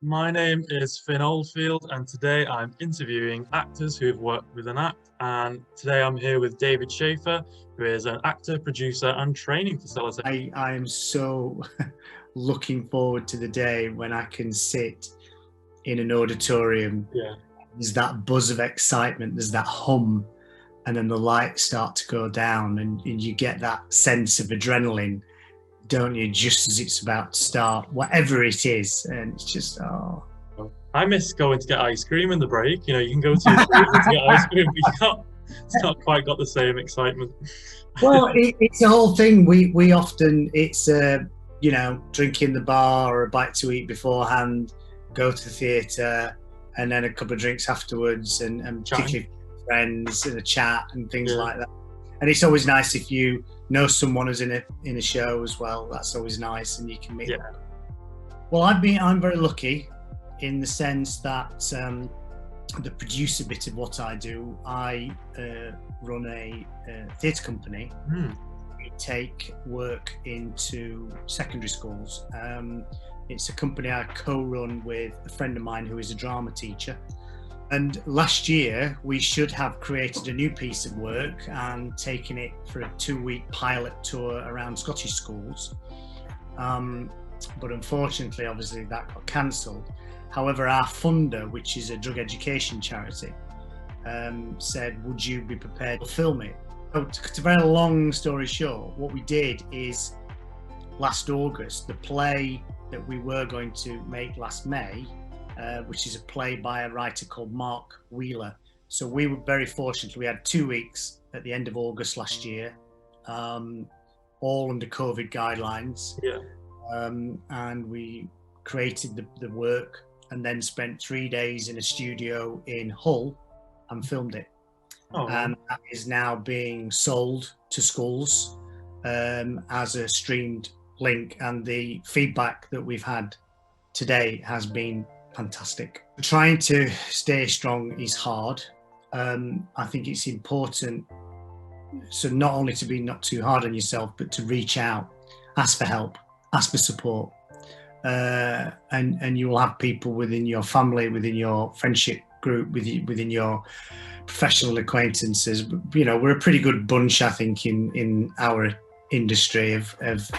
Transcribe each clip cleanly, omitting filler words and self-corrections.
My name is Finn Oldfield, and today I'm interviewing actors who have worked with an act. And today I'm here with David Chafer, who is an actor, producer, and training facilitator. I'm so looking forward to the day when I can sit in an auditorium. Yeah, There's that buzz of excitement, there's that hum, and then the lights start to go down, and you get that sense of adrenaline, don't you, just as it's about to start, whatever it is. And it's just, oh. I miss going to get ice cream in the break. You can go to your freezer to get ice cream, but it's not quite got the same excitement. Well, it's a whole thing. We often, it's drink in the bar or a bite to eat beforehand, go to the theatre, and then a couple of drinks afterwards, and particularly friends and a chat and things like that. And it's always nice if you know someone who's in a show as well. That's always nice, and you can meet them. Well, I'm very lucky in the sense that the producer bit of what I do, I run a theatre company. We take work into secondary schools. It's a company I co-run with a friend of mine who is a drama teacher. And last year, we should have created a new piece of work and taken it for a 2-week pilot tour around Scottish schools. But unfortunately, obviously, that got cancelled. However, our funder, which is a drug education charity, said, would you be prepared to film it? So, to very long story short, what we did is last August, the play that we were going to make last May, which is a play by a writer called Mark Wheeler. So we were very fortunate. We had 2 weeks at the end of August last year, all under COVID guidelines. And we created the work and then spent 3 days in a studio in Hull and filmed it. And that is now being sold to schools as a streamed link, and the feedback that we've had today has been fantastic. Trying to stay strong is hard. I think it's important, so not only to be not too hard on yourself, but to reach out, ask for help, ask for support. And you will have people within your family, within your friendship group, within your professional acquaintances. We're a pretty good bunch, I think, in our industry of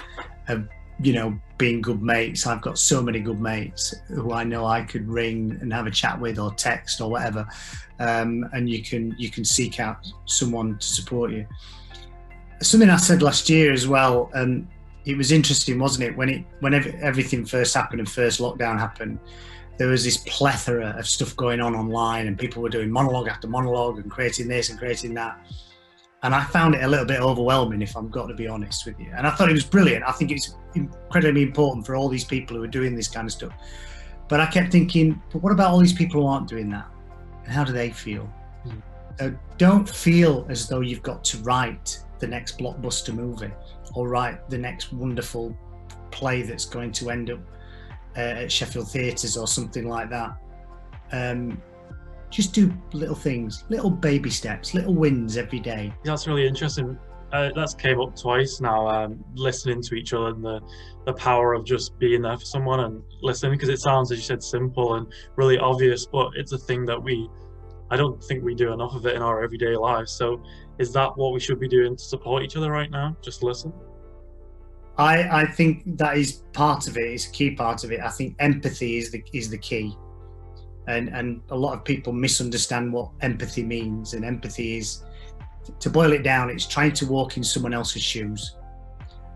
being good mates. I've got so many good mates who I know I could ring and have a chat with, or text or whatever, and you can seek out someone to support you. Something I said last year as well, it was interesting, wasn't it, when everything first happened and first lockdown happened, there was this plethora of stuff going on online, and people were doing monologue after monologue and creating this and creating that. And I found it a little bit overwhelming, if I'm got to be honest with you. And I thought it was brilliant. I think it's incredibly important for all these people who are doing this kind of stuff. But I kept thinking, but what about all these people who aren't doing that? And how do they feel? So don't feel as though you've got to write the next blockbuster movie or write the next wonderful play that's going to end up at Sheffield Theatres or something like that. Just do little things, little baby steps, little wins every day. That's really interesting. That's came up twice now, listening to each other, and the power of just being there for someone and listening, because it sounds, as you said, simple and really obvious, but it's a thing that I don't think we do enough of it in our everyday lives. So is that what we should be doing to support each other right now? Just listen? I think that is part of it. It's a key part of it. I think empathy is the key. And a lot of people misunderstand what empathy means. And empathy is, to boil it down, it's trying to walk in someone else's shoes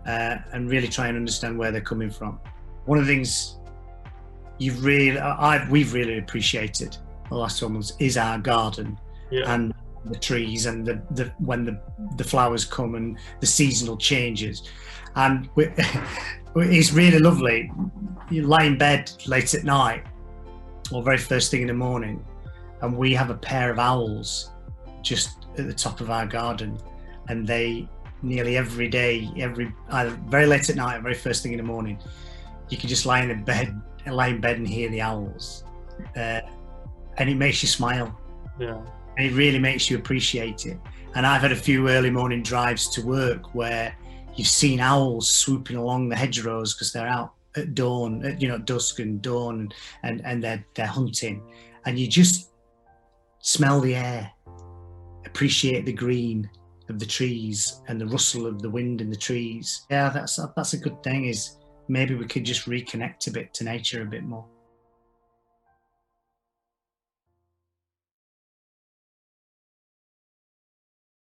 and really try and understand where they're coming from. One of the things we've really appreciated the last 12 months is our garden and the trees, and when the flowers come and the seasonal changes. And it's really lovely. You lie in bed late at night or very first thing in the morning, and we have a pair of owls just at the top of our garden, and they nearly every day, either very late at night or very first thing in the morning, you can just lie in bed and hear the owls, and it makes you smile. And it really makes you appreciate it. And I've had a few early morning drives to work where you've seen owls swooping along the hedgerows because they're out at dawn, you know, dusk and dawn, and they're hunting, and you just smell the air, appreciate the green of the trees and the rustle of the wind in the trees. Yeah, that's a good thing, is maybe we could just reconnect a bit to nature a bit more.